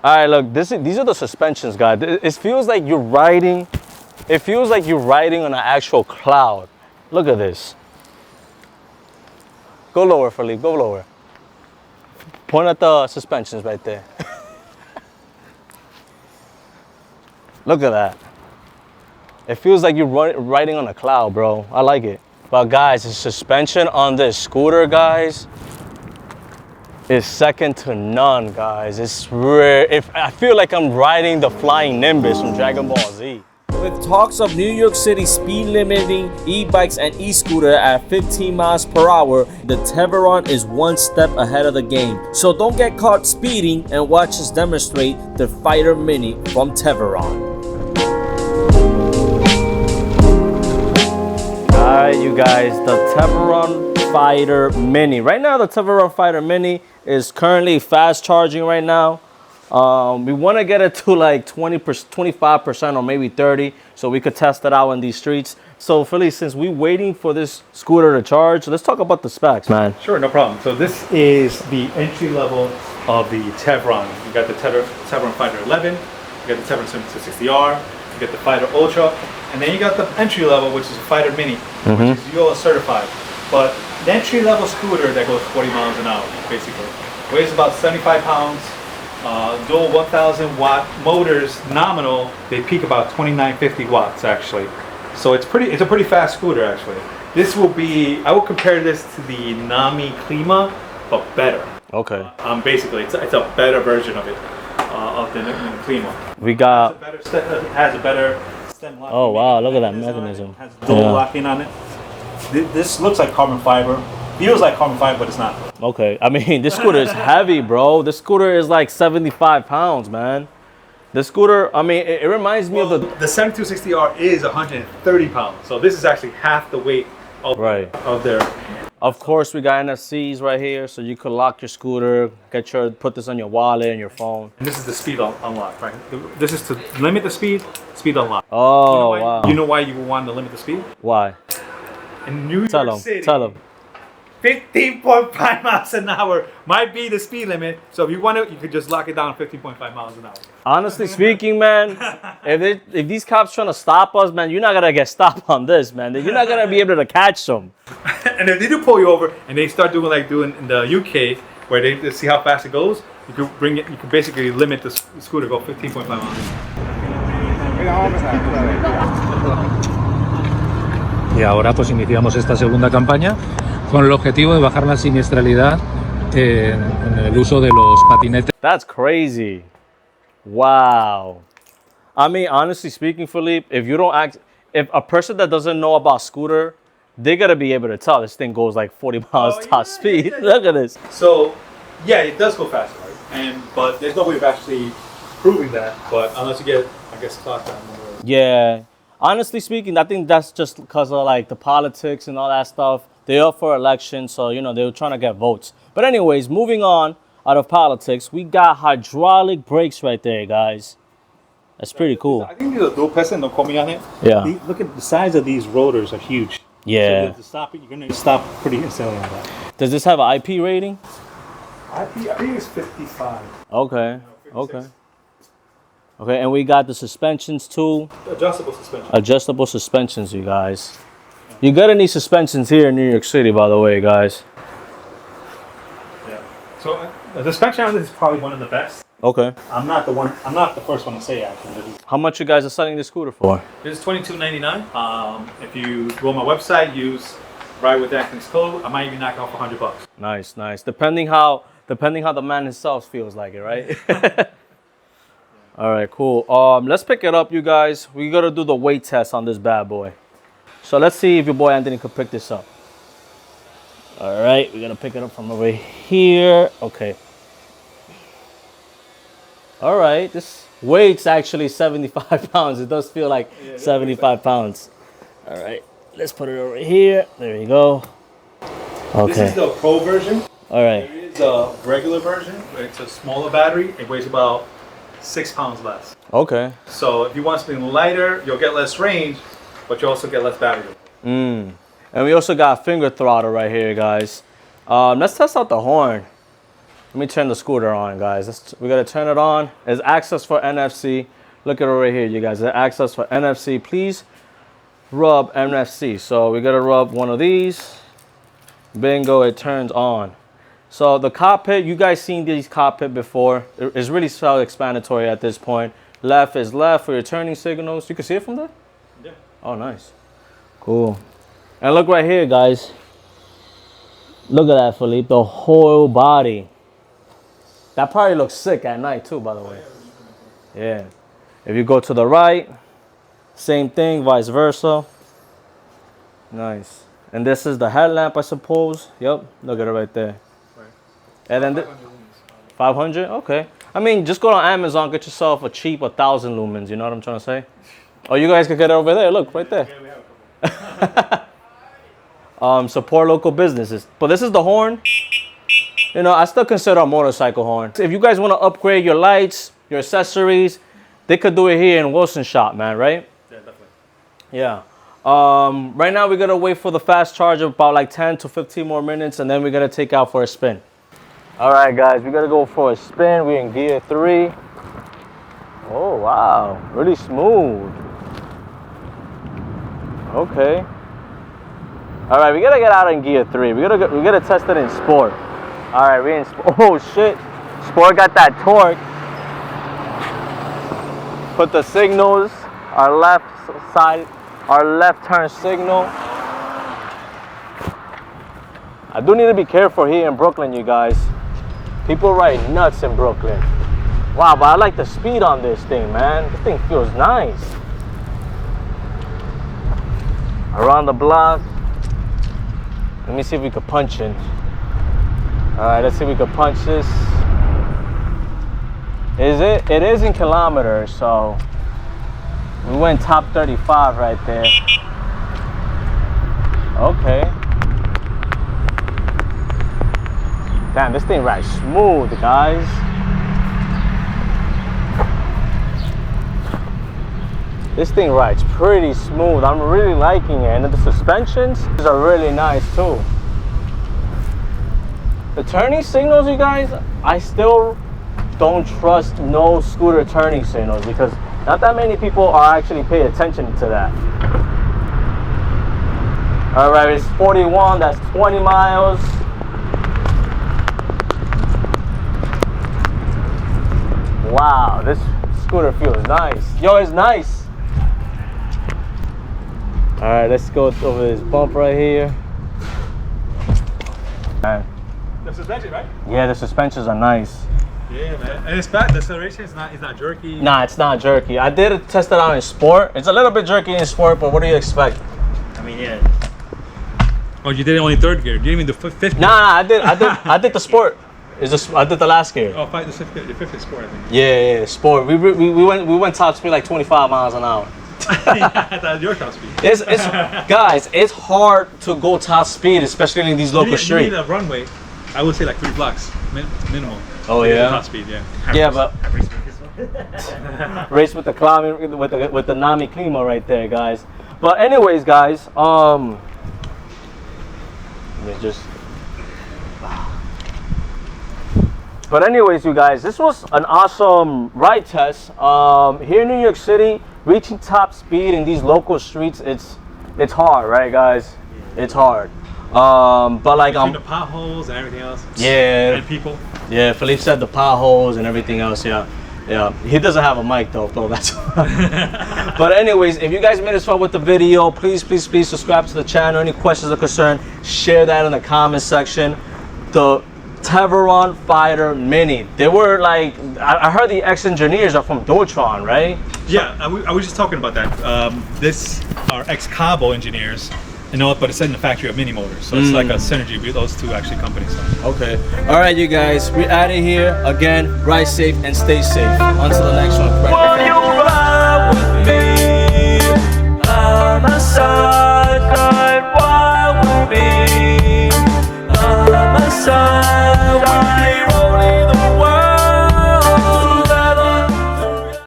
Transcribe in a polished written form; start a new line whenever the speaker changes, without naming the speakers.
All right, look, these are the suspensions, guys. It feels like you're riding. It feels like you're riding on an actual cloud. Look at this. Go lower, Felipe. Go lower. Point at the suspensions right there. Look at that. It feels like you're riding on a cloud, bro. I like it. But guys, the suspension on this scooter, guys, is second to none, guys. It's rare. I feel like I'm riding the flying Nimbus from Dragon Ball Z.
With talks of New York City speed limiting e-bikes and e-scooter at 15 miles per hour, the Teverun is one step ahead of the game. So don't get caught speeding and watch us demonstrate the Fighter Mini from Teverun. Alright, you guys, the Teverun Fighter Mini. Right now, the Teverun Fighter Mini is currently fast charging right now. We want to get it to like 25% or maybe 30, so we could test it out in these streets. So Philly, since we're waiting for this scooter to charge, let's talk about the specs, man.
Sure, no problem. So this is the entry level of the Teverun. You got the Teverun Fighter 11, you got the Teverun 7260R, you got the Fighter Ultra, and then you got the entry level, which is a Fighter Mini, which is UL certified. But the entry level scooter that goes 40 miles an hour, basically, weighs about 75 pounds. Dual 1,000 watt motors, nominal, they peak about 2950 watts actually. So it's a pretty fast scooter actually. This will be, I will compare this to the Nami Klima, but better.
Okay.
Basically, it's a better version of it, of the Klima.
We got.
It has a better stem locking.
Oh wow! Look at that mechanism.
It has dual locking on it. This looks like carbon fiber. Feels like carbon fiber, but it's not.
Okay, I mean, this scooter is heavy, bro. This scooter is like 75 pounds, man. The scooter, I mean, it reminds me of the
7260R is 130 pounds, so this is actually half the weight of their.
Of course, we got NFCs right here, so you could lock your scooter, put this on your wallet and your phone.
And this is the speed unlock, right? This is to limit the speed unlock.
Oh,
wow. You know why you would want to limit the speed?
Why?
In New York City.
Tell them.
15.5 miles an hour might be the speed limit. So if you want to, you could just lock it down 15.5 miles an hour.
Honestly speaking, man, if these cops trying to stop us, man, you're not going to get stopped on this, man. You're not going to be able to catch them.
And if they do pull you over and they start doing in the UK, where they see how fast it goes, you could basically limit the scooter, go 15.5 miles.
Y ahora pues iniciamos esta segunda campaña con el objetivo de bajar la siniestralidad en el uso de los patinetes.
That's crazy. Wow. I mean, honestly speaking, Felipe, if a person that doesn't know about scooter, they gotta be able to tell this thing goes like 40 miles top speed. Look at this.
So, yeah, it does go faster, right? But there's no way of actually proving that. But unless you get, I guess, clock time.
Yeah. Honestly speaking, I think that's just because of like the politics and all that stuff. They're up for election, so you know they were trying to get votes. But anyways, moving on out of politics, we got hydraulic brakes right there, guys. That's pretty cool.
I think these are dual piston. Don't quote me on it.
Yeah.
Look at the size of these rotors are huge.
Yeah.
So to stop it, you're gonna stop pretty instantly on that.
Does this have an IP rating?
I think it's 55.
Okay. Okay. Okay, and we got the suspensions too.
Adjustable suspension.
Adjustable suspensions, you guys. You gotta need suspensions here in New York City, by the way, guys.
Yeah. So the suspension on this is probably one of the best.
Okay.
I'm not the first one to say actually.
How much you guys are selling this scooter for?
This is $22.99. If you go on my website, use Ride with Anthony's code, I might even knock off $100.
Nice, nice. Depending how the man himself feels like it, right? All right, cool. Let's pick it up, you guys. We gotta do the weight test on this bad boy. So let's see if your boy Anthony could pick this up. All right, we're gonna pick it up from over here. Okay. All right, this weight's actually 75 pounds. It does feel like 75 pounds. All right, let's put it over here. There you go. Okay.
This is the Pro version.
All right.
There is a regular version. It's a smaller battery. It weighs about 6 pounds less.
Okay.
So if you want something lighter, you'll get less range, but you also get less battery.
And we also got a finger throttle right here, guys. Let's test out the horn.
Let me turn the scooter on, guys. We gotta turn it on. There's access for NFC. Look at it right here, you guys. There's access for NFC. Please rub NFC. So we gotta rub one of these. Bingo, it turns on. So the cockpit, you guys seen these cockpit before. It's really self-explanatory at this point. Left is left for your turning signals. You can see it from there?
Yeah.
Oh, nice. Cool. And look right here, guys. Look at that, Philippe. The whole body. That probably looks sick at night too, by the way. Yeah. If you go to the right, same thing, vice versa. Nice. And this is the headlamp, I suppose. Yep. Look at it right there.
Right.
And then 500? Okay. I mean, just go on Amazon, get yourself a cheap 1,000 lumens. You know what I'm trying to say? Oh, you guys can get it over there. Look, right there.
Yeah, we have a couple.
Support local businesses. But this is the horn. You know, I still consider a motorcycle horn. If you guys want to upgrade your lights, your accessories, they could do it here in Wilson Shop, man, right?
Yeah, definitely.
Yeah. Right now, we got to wait for the fast charge of about like 10 to 15 more minutes, and then we're going to take out for a spin. All right, guys, we got to go for a spin. We're in gear 3. Oh, wow. Really smooth. Okay. All right, we got to get out in gear 3. We got to test it in sport. All right, we're in sport. Oh, shit. Sport got that torque. Put the signals, our left side, our left turn signal. I do need to be careful here in Brooklyn, you guys. People ride nuts in Brooklyn. Wow, but I like the speed on this thing, man. This thing feels nice. Around the block. Let me see if we could punch in. All right, let's see if we could punch this. It is in kilometers, so we went top 35 right there. Okay. Damn, this thing rides smooth, guys. This thing rides pretty smooth. I'm really liking it. And the suspensions are really nice too. The turning signals, you guys, I still don't trust no scooter turning signals because not that many people are actually paying attention to that. All right, it's 41, that's 20 miles. Wow, this scooter feels nice. Yo, it's nice. All right, let's go over this bump right here. Man.
The suspension, right?
Yeah, the suspensions are nice.
Yeah, man. And it's fast. The acceleration is not jerky.
Nah, it's not jerky. I did test it out in sport. It's a little bit jerky in sport, but what do you expect?
I mean, yeah. Oh, you did it only third gear. You didn't even do fifth gear.
Nah, I did the sport. I did the last gear.
Oh, the fifth is sport, I think.
Yeah, sport. We went top speed like 25 miles an hour.
Yeah, that's your top speed.
It's guys, it's hard to go top speed, especially in these local streets.
You need a runway. I would say like 3 blocks minimum.
Oh yeah.
Top speed, yeah.
Yeah, but race with the climate with the Nami Klima right there, guys. But anyways, guys, let me just. But anyways, you guys, this was an awesome ride test. Here in New York City, reaching top speed in these local streets, it's hard, right, guys? It's hard. But like
the potholes and everything else.
Yeah.
And people.
Yeah, Philippe said the potholes and everything else. Yeah. He doesn't have a mic though, so that's. But anyways, if you guys made us fun with the video, please subscribe to the channel. Any questions or concern, share that in the comment section. The Teverun Fighter Mini. They were like, I heard the ex-engineers are from Dotron, right?
Yeah, I was just talking about that. This are ex-Cabo engineers. You know, but it's in the factory of Mini Motors, so it's like a synergy with those two actually companies.
Okay. All right, you guys, we're out of here. Again, ride safe and stay safe. On to the next one.